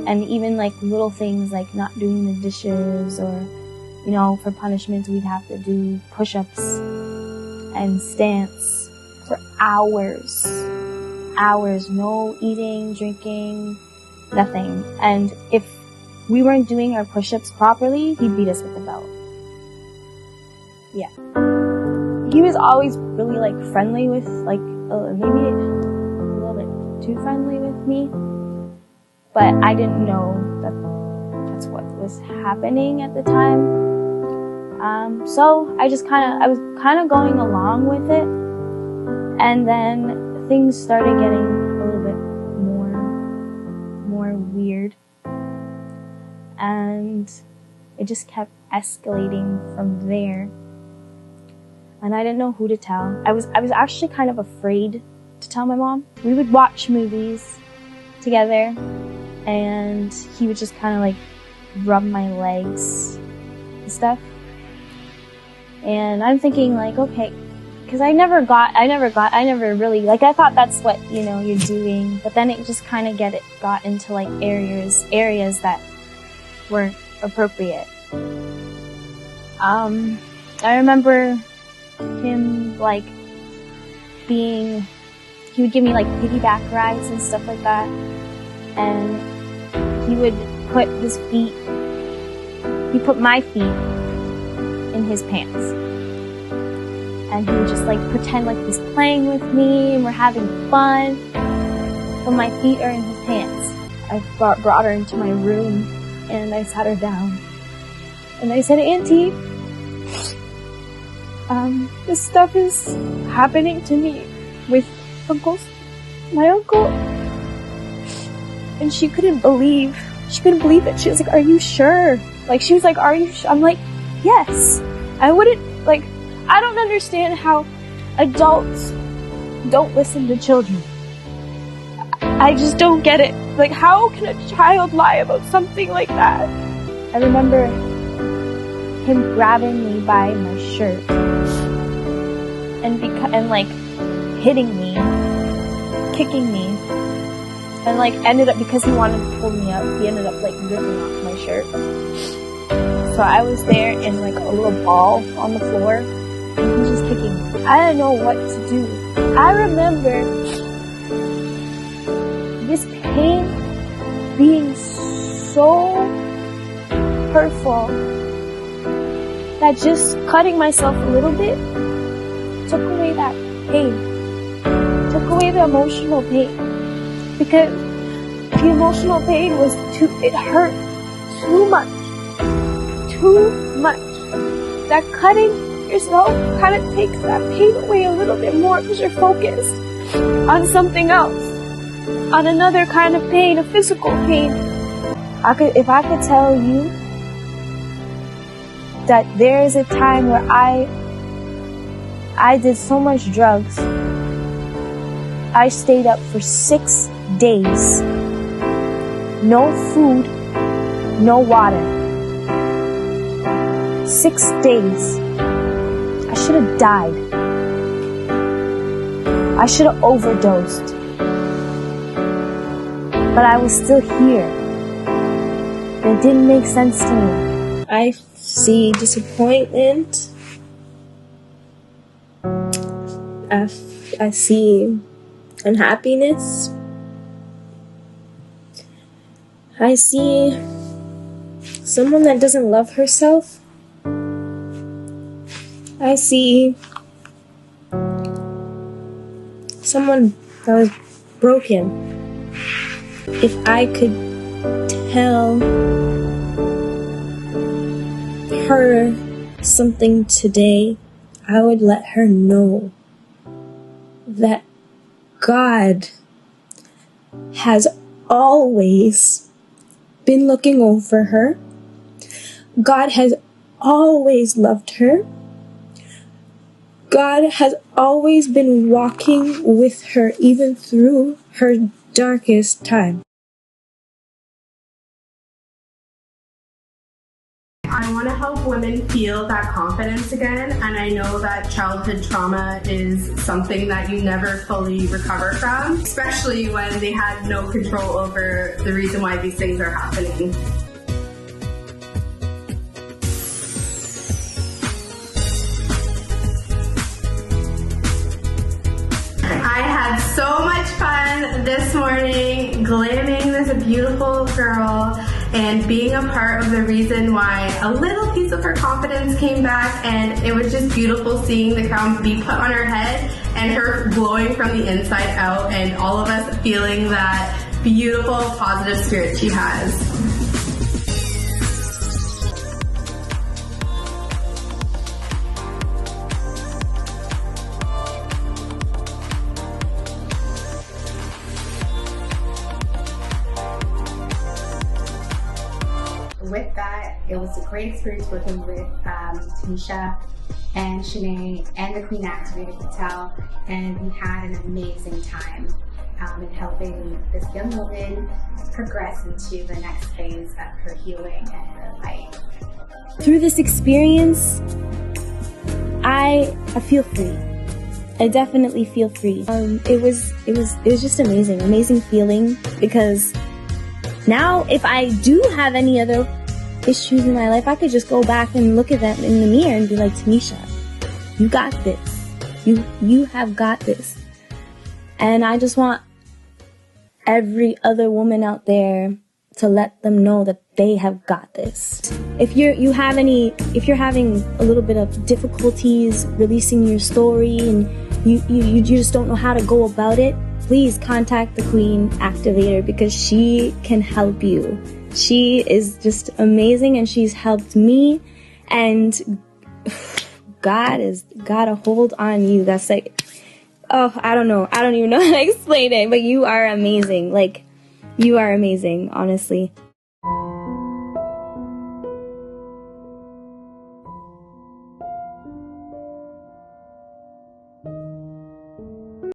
And even like little things like not doing the dishes, or, you know, for punishments we'd have to do push-ups and stance for hours. No eating, drinking, nothing. And if we weren't doing our push-ups properly, he'd beat us with a belt. Yeah. He was always really like friendly with, like, maybe a little bit too friendly with me. But I didn't know that that's what was happening at the time. So I was kind of going along with it. And then things started getting a little bit more weird. And it just kept escalating from there. And I didn't know who to tell. I was actually kind of afraid to tell my mom. We would watch movies together, and he would just kind of like rub my legs and stuff. And I'm thinking like, okay, because I never really, like, I thought that's what, you know, you're doing. But then it just kind of got into like areas that weren't appropriate. I remember him like he would give me like piggyback rides and stuff like that, and he would put my feet in his pants, and he would just like pretend like he's playing with me and we're having fun, but my feet are in his pants. I brought her into my room and I sat her down and I said, "Auntie, this stuff is happening to me with my uncle." And she couldn't believe it. She was like, "Are you sure?" Like, she was like, "Are you sure?" I'm like, "Yes." I don't understand how adults don't listen to children. I just don't get it. Like, how can a child lie about something like that? I remember him grabbing me by my shirt and like hitting me, kicking me, and like ended up, because he wanted to pull me up, he ended up like ripping off my shirt. So I was there in like a little ball on the floor, and he was just kicking me. I didn't know what to do. I remember this pain being so hurtful that just cutting myself a little bit took away that pain, took away the emotional pain, because the emotional pain it hurt too much. That cutting yourself kind of takes that pain away a little bit more, because you're focused on something else, on another kind of pain, a physical pain. If I could tell you that there is a time where I did so much drugs, I stayed up for 6 days, no food, no water. 6 days. I should have died. I should have overdosed. But I was still here. It didn't make sense to me. I see disappointment. I see unhappiness. I see someone that doesn't love herself. I see someone that was broken. If I could tell her something today, I would let her know that God has always been looking over her. God has always loved her. God has always been walking with her, even through her darkest time. I want to help women feel that confidence again, and I know that childhood trauma is something that you never fully recover from, especially when they had no control over the reason why these things are happening. I had so much fun this morning glamming this beautiful girl and being a part of the reason why a little piece of her confidence came back, and it was just beautiful seeing the crown be put on her head and her glowing from the inside out, and all of us feeling that beautiful positive spirit she has. With that, it was a great experience working with Tanisha and Shanae and the Queen Activator Patel, and we had an amazing time in helping this young woman progress into the next phase of her healing and her life. Through this experience, I feel free. I definitely feel free. It was just amazing feeling, because now if I do have any other issues in my life, I could just go back and look at them in the mirror and be like, Tanisha, you got this. You have got this. And I just want every other woman out there to let them know that they have got this. If you're having a little bit of difficulties releasing your story and you just don't know how to go about it, please contact the Queen Activator, because she can help you. She is just amazing, and she's helped me, and God has got a hold on you. That's like, oh, I don't even know how to explain it, but you are amazing. Like, you are amazing, honestly.